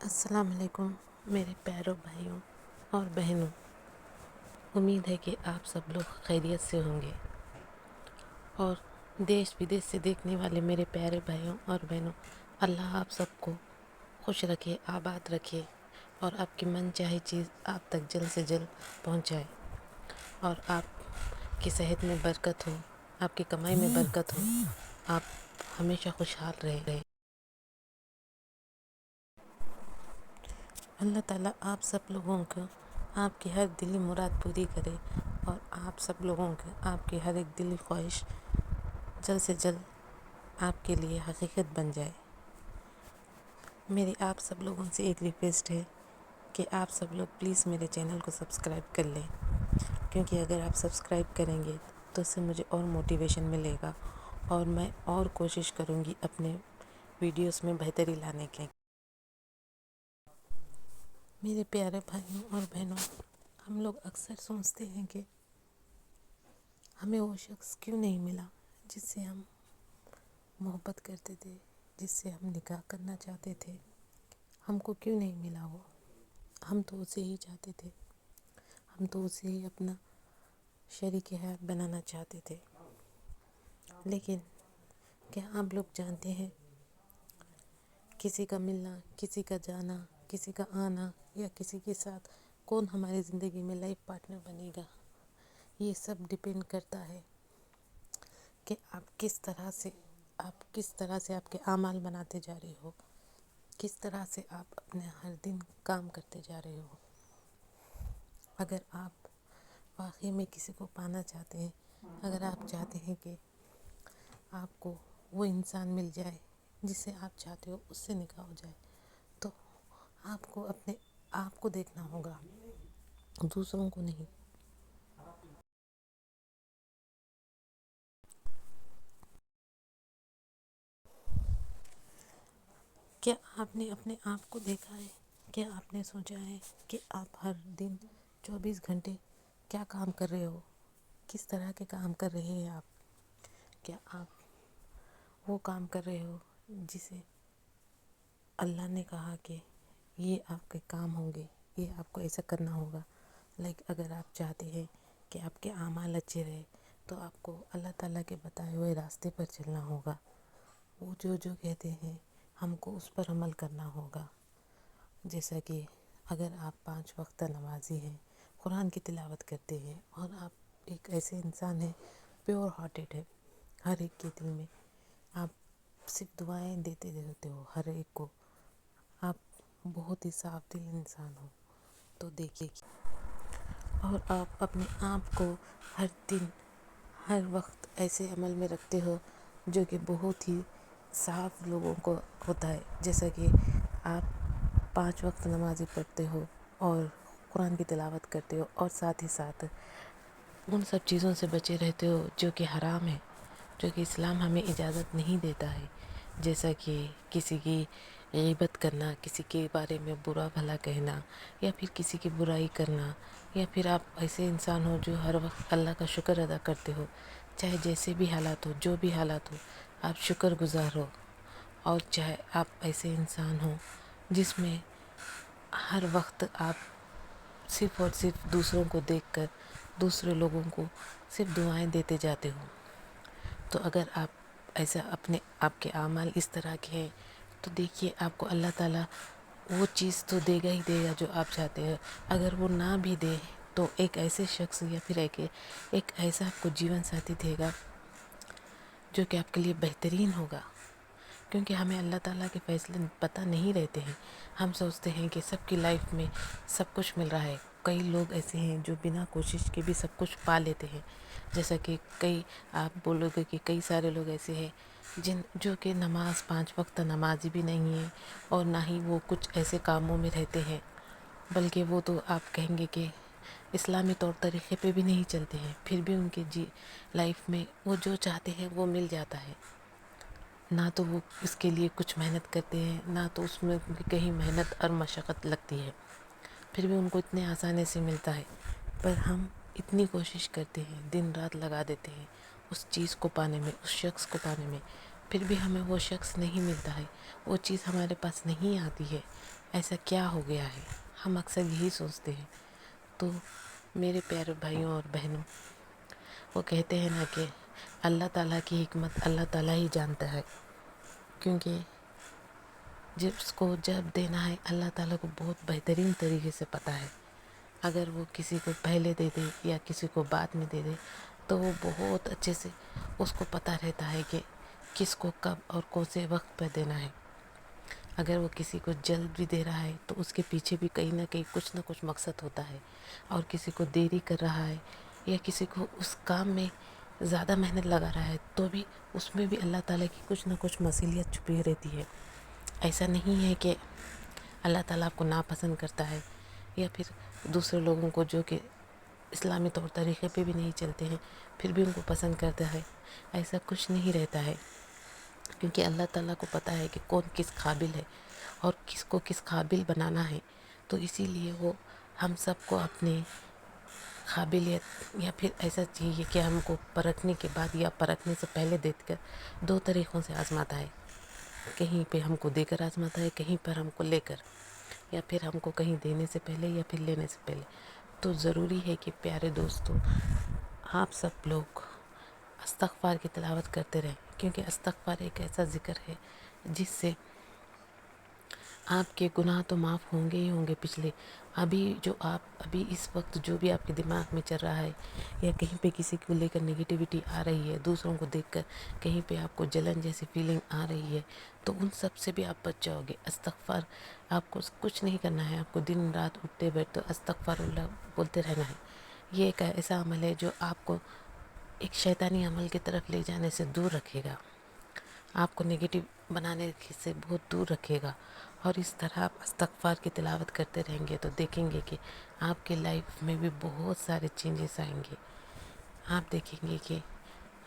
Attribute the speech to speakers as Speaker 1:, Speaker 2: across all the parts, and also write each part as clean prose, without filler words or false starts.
Speaker 1: السلام علیکم میرے پیاروں بھائیوں اور بہنوں، امید ہے کہ آپ سب لوگ خیریت سے ہوں گے، اور دیش ودیش سے دیکھنے والے میرے پیارے بھائیوں اور بہنوں، اللہ آپ سب کو خوش رکھے، آباد رکھے، اور آپ کی من چاہی چیز آپ تک جلد سے جلد پہنچائے، اور آپ کی صحت میں برکت ہو، آپ کی کمائی میں برکت ہو، آپ ہمیشہ خوشحال رہے۔ اللہ تعالیٰ آپ سب لوگوں کو آپ کی ہر دلی مراد پوری کرے، اور آپ سب لوگوں کو آپ کی ہر ایک دلی خواہش جلد سے جلد آپ کے لیے حقیقت بن جائے۔ میری آپ سب لوگوں سے ایک ریکویسٹ ہے کہ آپ سب لوگ پلیز میرے چینل کو سبسکرائب کر لیں، کیونکہ اگر آپ سبسکرائب کریں گے تو اس سے مجھے اور موٹیویشن ملے گا، اور میں اور کوشش کروں گی اپنے ویڈیوز میں بہتری لانے کے۔ میرے پیارے بھائیوں اور بہنوں، ہم لوگ اکثر سوچتے ہیں کہ ہمیں وہ شخص کیوں نہیں ملا جس سے ہم محبت کرتے تھے، جس سے ہم نکاح کرنا چاہتے تھے، ہم کو کیوں نہیں ملا وہ؟ ہم تو اسے ہی چاہتے تھے، ہم تو اسے ہی اپنا شریک حیات بنانا چاہتے تھے، لیکن کیا آپ لوگ جانتے ہیں کسی کا ملنا، کسی کا جانا، کسی کا آنا، یا کسی کے ساتھ کون ہماری زندگی میں لائف پارٹنر بنے گا، یہ سب ڈیپینڈ کرتا ہے کہ آپ کس طرح سے آپ کے اعمال بناتے جا رہے ہو، کس طرح سے آپ اپنے ہر دن کام کرتے جا رہے ہو۔ اگر آپ واقعی میں کسی کو پانا چاہتے ہیں، اگر آپ چاہتے ہیں کہ آپ کو وہ انسان مل جائے جس سے آپ چاہتے ہو اس سے نکاح ہو جائے، تو آپ کو اپنے آپ کو دیکھنا ہوگا، دوسروں کو نہیں۔ کیا آپ نے اپنے آپ کو دیکھا ہے؟ کیا آپ نے سوچا ہے کہ آپ ہر دن 24 گھنٹے کیا کام کر رہے ہو؟ کس طرح کے کام کر رہے ہیں آپ؟ کیا آپ وہ کام کر رہے ہو جسے اللہ نے کہا کہ یہ آپ کے کام ہوں گے، یہ آپ کو ایسا کرنا ہوگا؟ اگر آپ چاہتے ہیں کہ آپ کے اعمال اچھے رہے تو آپ کو اللہ تعالیٰ کے بتائے ہوئے راستے پر چلنا ہوگا، وہ جو کہتے ہیں ہم کو اس پر عمل کرنا ہوگا۔ جیسا کہ اگر آپ 5 وقت نمازی ہیں، قرآن کی تلاوت کرتے ہیں، اور آپ ایک ایسے انسان ہیں پیور ہارٹیڈ ہے، ہر ایک کے دل میں آپ صرف دعائیں دیتے رہتے ہو ہر ایک کو، آپ بہت ہی صاف دل انسان ہو، تو دیکھیے اور آپ اپنے آپ کو ہر دن ہر وقت ایسے عمل میں رکھتے ہو جو کہ بہت ہی صاف لوگوں کو ہوتا ہے، جیسا کہ آپ 5 وقت نمازی پڑھتے ہو اور قرآن کی تلاوت کرتے ہو، اور ساتھ ہی ساتھ ان سب چیزوں سے بچے رہتے ہو جو کہ حرام ہے، جو کہ اسلام ہمیں اجازت نہیں دیتا ہے، جیسا کہ کسی کی غیبت کرنا، کسی کے بارے میں برا بھلا کہنا، یا پھر کسی کی برائی کرنا، یا پھر آپ ایسے انسان ہو جو ہر وقت اللہ کا شکر ادا کرتے ہو، چاہے جیسے بھی حالات ہو، جو بھی حالات ہو، آپ شکر گزار ہو، اور چاہے آپ ایسے انسان ہو جس میں ہر وقت آپ صرف اور صرف دوسروں کو دیکھ کر دوسرے لوگوں کو صرف دعائیں دیتے جاتے ہو، تو اگر آپ ایسا آپ کے اعمال اس طرح کے ہیں تو دیکھیے آپ کو اللہ تعالیٰ وہ چیز تو دے گا ہی دے گا جو آپ چاہتے ہیں۔ اگر وہ نہ بھی دے تو ایک ایسے شخص یا پھر ایک ایسا آپ کو جیون ساتھی دے گا جو کہ آپ کے لیے بہترین ہوگا، کیونکہ ہمیں اللہ تعالیٰ کے فیصلے پتہ نہیں رہتے ہیں۔ ہم سوچتے ہیں کہ سب کی لائف میں سب کچھ مل رہا ہے، کئی لوگ ایسے ہیں جو بنا کوشش کے بھی سب کچھ پا لیتے ہیں، جیسا کہ آپ بولو گے کہ کئی سارے لوگ ایسے ہیں جو کہ 5 وقت نمازی بھی نہیں ہیں، اور نہ ہی وہ کچھ ایسے کاموں میں رہتے ہیں، بلکہ وہ تو آپ کہیں گے کہ اسلامی طور طریقے پہ بھی نہیں چلتے ہیں، پھر بھی ان کے لائف میں وہ جو چاہتے ہیں وہ مل جاتا ہے۔ نہ تو وہ اس کے لیے کچھ محنت کرتے ہیں، نہ تو اس میں کہیں محنت اور مشقت لگتی ہے، پھر بھی ان کو اتنے آسانی سے ملتا ہے۔ پر ہم اتنی کوشش کرتے ہیں، دن رات لگا دیتے ہیں اس چیز کو پانے میں، اس شخص کو پانے میں، پھر بھی ہمیں وہ شخص نہیں ملتا ہے، وہ چیز ہمارے پاس نہیں آتی ہے، ایسا کیا ہو گیا ہے؟ ہم اکثر یہی سوچتے ہیں۔ تو میرے پیارے بھائیوں اور بہنوں، وہ کہتے ہیں نا کہ اللہ تعالیٰ کی حکمت اللہ تعالیٰ ہی جانتا ہے، کیونکہ جس کو جب دینا ہے اللہ تعالیٰ کو بہت بہترین طریقے سے پتہ ہے۔ اگر وہ کسی کو پہلے دے دے یا کسی کو بعد میں دے دے تو وہ بہت اچھے سے اس کو پتہ رہتا ہے کہ کس کو کب اور کون سے وقت پہ دینا ہے۔ اگر وہ کسی کو جلد بھی دے رہا ہے تو اس کے پیچھے بھی کہیں نہ کہیں کچھ نہ کچھ مقصد ہوتا ہے، اور کسی کو دیری کر رہا ہے یا کسی کو اس کام میں زیادہ محنت لگا رہا ہے تو بھی اس میں بھی اللہ تعالیٰ کی کچھ نہ کچھ مصلحت چھپی رہتی ہے۔ ایسا نہیں ہے کہ اللہ تعالیٰ آپ کو ناپسند کرتا ہے، یا پھر دوسرے لوگوں کو جو کہ اسلامی طور طریقے پہ بھی نہیں چلتے ہیں پھر بھی ان کو پسند کرتا ہے، ایسا کچھ نہیں رہتا ہے، کیونکہ اللہ تعالیٰ کو پتہ ہے کہ کون کس قابل ہے اور کس کو کس قابل بنانا ہے۔ تو اسی لیے وہ ہم سب کو اپنے قابلیت یا پھر ایسا چاہیے کہ ہم کو پرکھنے کے بعد یا پرکھنے سے پہلے دیکھ کر دو طریقوں سے آزماتا ہے، کہیں پہ ہم کو دے کر آزماتا ہے، کہیں پر ہم کو لے کر، یا پھر ہم کو کہیں دینے سے پہلے یا پھر لینے سے پہلے۔ تو ضروری ہے کہ پیارے دوستوں، آپ سب لوگ استغفار کی تلاوت کرتے رہیں، کیونکہ استغفار ایک ایسا ذکر ہے جس سے آپ کے گناہ تو معاف ہوں گے ہی ہوں گے پچھلے، ابھی اس وقت جو بھی آپ کے دماغ میں چل رہا ہے، یا کہیں پہ کسی کو لے کر نگیٹیوٹی آ رہی ہے، دوسروں کو دیکھ کر کہیں پہ آپ کو جلن جیسی فیلنگ آ رہی ہے، تو ان سب سے بھی آپ بچ جاؤ گے۔ استغفار آپ کو کچھ نہیں کرنا ہے، آپ کو دن رات اٹھتے بیٹھتے استغفار اللہ بولتے رہنا ہے۔ یہ ایک ایسا عمل ہے جو آپ کو ایک شیطانی عمل کی طرف لے جانے سے دور رکھے گا، آپ کو نگیٹو بنانے سے بہت دور رکھے گا۔ اور اس طرح آپ استغفار کی تلاوت کرتے رہیں گے تو دیکھیں گے کہ آپ کے لائف میں بھی بہت سارے چینجز آئیں گے۔ آپ دیکھیں گے کہ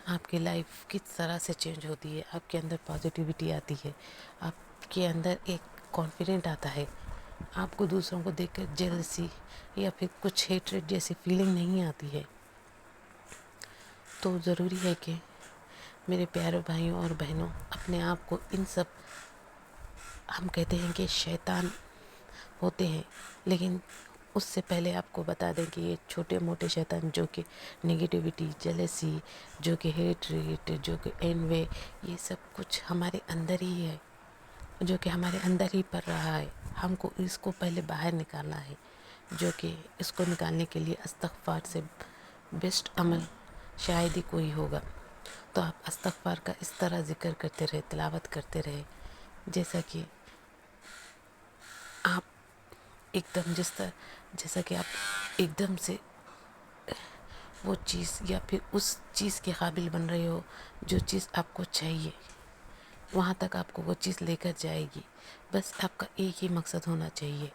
Speaker 1: آپ کی لائف کس طرح سے چینج ہوتی ہے، آپ کے اندر پازیٹیوٹی آتی ہے، آپ کے اندر ایک کانفیڈنٹ آتا ہے، آپ کو دوسروں کو دیکھ کر جیلسی یا پھر کچھ ہیٹریٹ جیسی فیلنگ نہیں آتی ہے۔ تو ضروری ہے کہ میرے پیارے بھائیوں اور بہنوں، اپنے آپ کو ان سب، ہم کہتے ہیں کہ شیطان ہوتے ہیں، لیکن اس سے پہلے آپ کو بتا دیں کہ یہ چھوٹے موٹے شیطان جو کہ نگیٹیوٹی، جیلسی، جو کہ ہیٹ ریٹ، جو کہ اینوے، یہ سب کچھ ہمارے اندر ہی ہے، جو کہ ہمارے اندر ہی پڑ رہا ہے۔ ہم کو اس کو پہلے باہر نکالنا ہے، جو کہ اس کو نکالنے کے لیے استغفار سے بیسٹ عمل شاید ہی کوئی ہوگا۔ تو آپ استغفار کا اس طرح ذکر کرتے رہے، تلاوت کرتے رہے، جیسا کہ آپ ایک دم جیسا کہ آپ ایک دم سے وہ چیز یا پھر اس چیز کے قابل بن رہے ہو جو چیز آپ کو چاہیے، وہاں تک آپ کو وہ چیز لے کر جائے گی۔ بس آپ کا ایک ہی مقصد ہونا چاہیے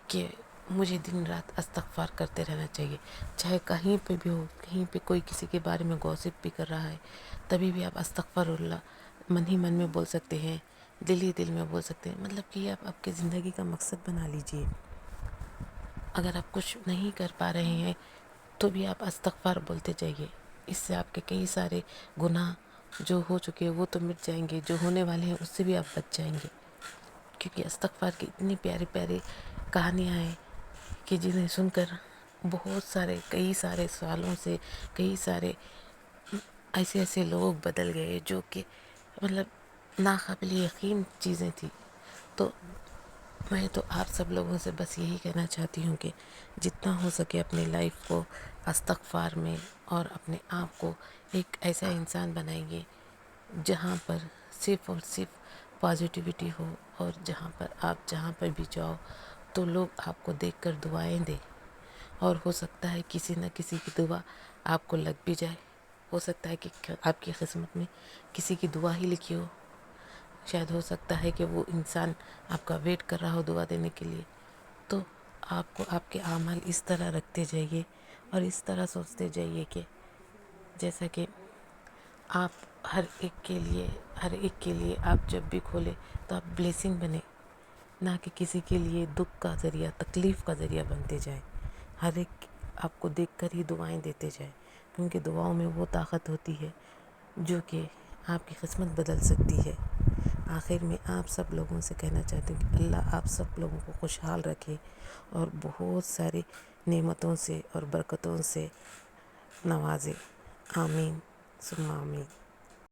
Speaker 1: کہ مجھے دن رات استغفار کرتے رہنا چاہیے، چاہے کہیں پہ بھی ہو، کہیں پہ کوئی کسی کے بارے میں گوسپ بھی کر رہا ہے، تبھی بھی آپ استغفر اللہ من ہی من میں بول سکتے ہیں، دل ہی دل میں بول سکتے ہیں۔ مطلب کہ آپ کی زندگی کا مقصد بنا لیجئے۔ اگر آپ کچھ نہیں کر پا رہے ہیں تو بھی آپ استغفار بولتے جائیے، اس سے آپ کے کئی سارے گناہ جو ہو چکے ہیں وہ تو مٹ جائیں گے، جو ہونے والے ہیں اس سے بھی آپ بچ جائیں گے، کیونکہ استغفار کی اتنی پیاری پیاری کہانیاں ہیں کہ جنہیں سن کر بہت سارے کئی سارے سالوں سے کئی سارے ایسے لوگ بدل گئے جو کہ مطلب ناقابل یقین چیزیں تھیں۔ تو میں تو آپ سب لوگوں سے بس یہی کہنا چاہتی ہوں کہ جتنا ہو سکے اپنے لائف کو استغفار میں اور اپنے آپ کو ایک ایسا انسان بنائیے جہاں پر صرف اور صرف پازیٹیوٹی ہو، اور جہاں پر بھی جاؤ تو لوگ آپ کو دیکھ کر دعائیں دیں، اور ہو سکتا ہے کسی نہ کسی کی دعا آپ کو لگ بھی جائے، ہو سکتا ہے کہ آپ کی قسمت میں کسی کی دعا ہی لکھی ہو، شاید ہو سکتا ہے کہ وہ انسان آپ کا ویٹ کر رہا ہو دعا دینے کے لیے۔ تو آپ کو آپ کے اعمال اس طرح رکھتے جائیے اور اس طرح سوچتے جائیے کہ جیسا کہ آپ ہر ایک کے لیے آپ جب بھی کھولے تو آپ بلیسنگ بنے، نہ کہ کسی کے لیے دکھ کا ذریعہ، تکلیف کا ذریعہ بنتے جائیں۔ ہر ایک آپ کو دیکھ کر ہی دعائیں دیتے جائیں، کیونکہ دعاؤں میں وہ طاقت ہوتی ہے جو کہ آپ کی قسمت بدل سکتی ہے۔ آخر میں آپ سب لوگوں سے کہنا چاہتی ہوں کہ اللہ آپ سب لوگوں کو خوشحال رکھے اور بہت ساری نعمتوں سے اور برکتوں سے نوازے۔ آمین ثم آمین۔